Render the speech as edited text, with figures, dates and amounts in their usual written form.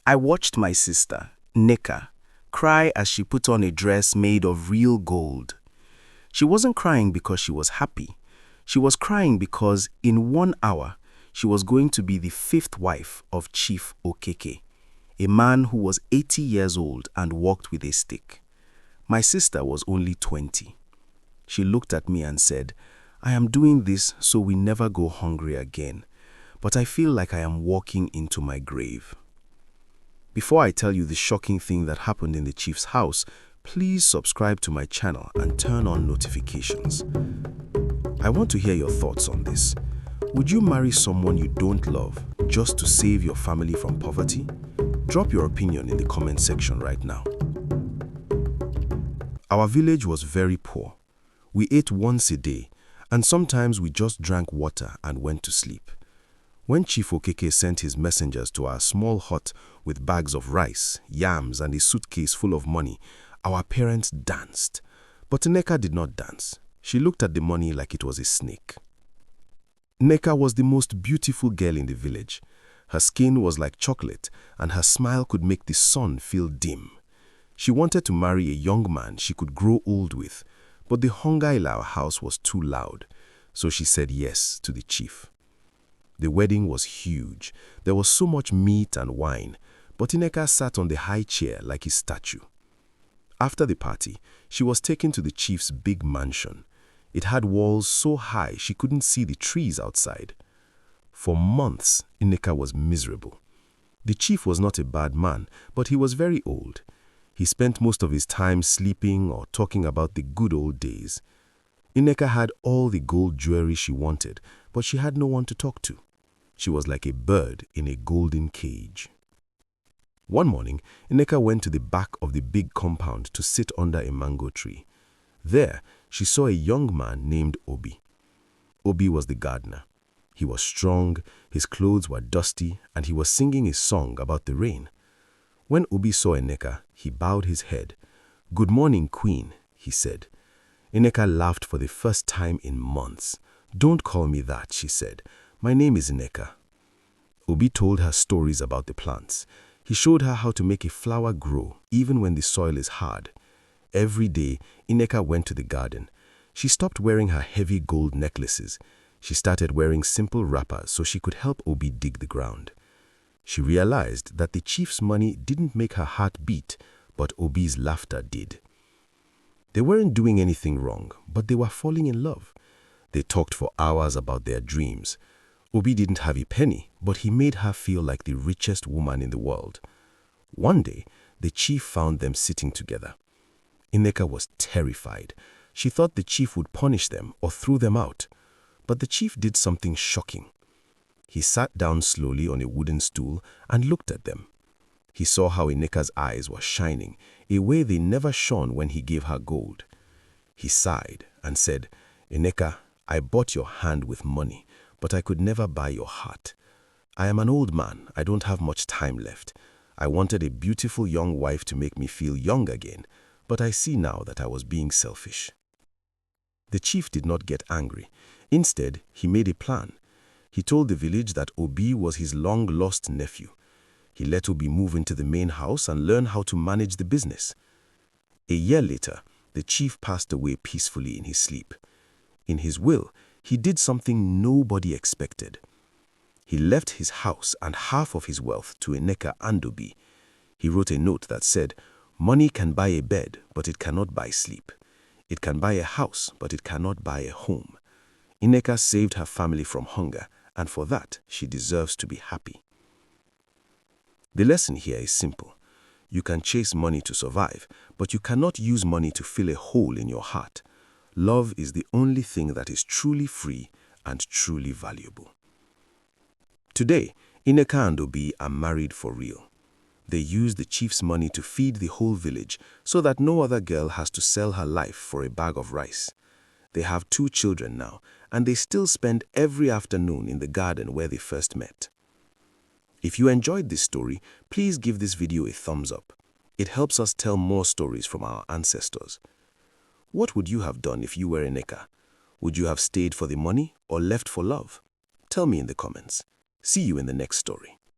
I watched my sister, Nneka, cry as she put on a dress made of real gold. She wasn't crying because she was happy. She was crying because in 1 hour, she was going to be the fifth wife of Chief Okeke, a man who was 80 years old and walked with a stick. My sister was only 20. She looked at me and said, "I am doing this so we never go hungry again, but I feel like I am walking into my grave." Before I tell you the shocking thing that happened in the chief's house, please subscribe to my channel and turn on notifications. I want to hear your thoughts on this. Would you marry someone you don't love just to save your family from poverty? Drop your opinion in the comment section right now. Our village was very poor. We ate once a day, and sometimes we just drank water and went to sleep. When Chief Okeke sent his messengers to our small hut with bags of rice, yams, and a suitcase full of money, our parents danced. But Nneka did not dance. She looked at the money like it was a snake. Nneka was the most beautiful girl in the village. Her skin was like chocolate, and her smile could make the sun feel dim. She wanted to marry a young man she could grow old with, but the hunger in our house was too loud, so she said yes to the chief. The wedding was huge. There was so much meat and wine, but Nneka sat on the high chair like a statue. After the party, she was taken to the chief's big mansion. It had walls so high she couldn't see the trees outside. For months, Nneka was miserable. The chief was not a bad man, but he was very old. He spent most of his time sleeping or talking about the good old days. Nneka had all the gold jewelry she wanted, but she had no one to talk to. She was like a bird in a golden cage. One morning, Nneka went to the back of the big compound to sit under a mango tree. There, she saw a young man named Obi. Obi was the gardener. He was strong, his clothes were dusty, and he was singing a song about the rain. When Obi saw Nneka, he bowed his head. "Good morning, Queen," he said. Nneka laughed for the first time in months. "Don't call me that," she said. "My name is Nneka." Obi told her stories about the plants. He showed her how to make a flower grow even when the soil is hard. Every day, Nneka went to the garden. She stopped wearing her heavy gold necklaces. She started wearing simple wrappers so she could help Obi dig the ground. She realized that the chief's money didn't make her heart beat, but Obi's laughter did. They weren't doing anything wrong, but they were falling in love. They talked for hours about their dreams. Obi didn't have a penny, but he made her feel like the richest woman in the world. One day, the chief found them sitting together. Nneka was terrified. She thought the chief would punish them or throw them out. But the chief did something shocking. He sat down slowly on a wooden stool and looked at them. He saw how Nneka's eyes were shining, a way they never shone when he gave her gold. He sighed and said, "Nneka, I bought your hand with money, but I could never buy your heart. I am an old man. I don't have much time left. I wanted a beautiful young wife to make me feel young again, but I see now that I was being selfish." The chief did not get angry. Instead, he made a plan. He told the village that Obi was his long-lost nephew. He let Obi move into the main house and learn how to manage the business. A year later, the chief passed away peacefully in his sleep. In his will, he did something nobody expected. He left his house and half of his wealth to Nneka and Obi. He wrote a note that said, "Money can buy a bed, but it cannot buy sleep. It can buy a house, but it cannot buy a home." Nneka saved her family from hunger, and for that, she deserves to be happy. The lesson here is simple. You can chase money to survive, but you cannot use money to fill a hole in your heart. Love is the only thing that is truly free and truly valuable. Today, Nneka and Obi are married for real. They use the chief's money to feed the whole village so that no other girl has to sell her life for a bag of rice. They have 2 children now, and they still spend every afternoon in the garden where they first met. If you enjoyed this story, please give this video a thumbs up. It helps us tell more stories from our ancestors. What would you have done if you were Nneka? Would you have stayed for the money or left for love? Tell me in the comments. See you in the next story.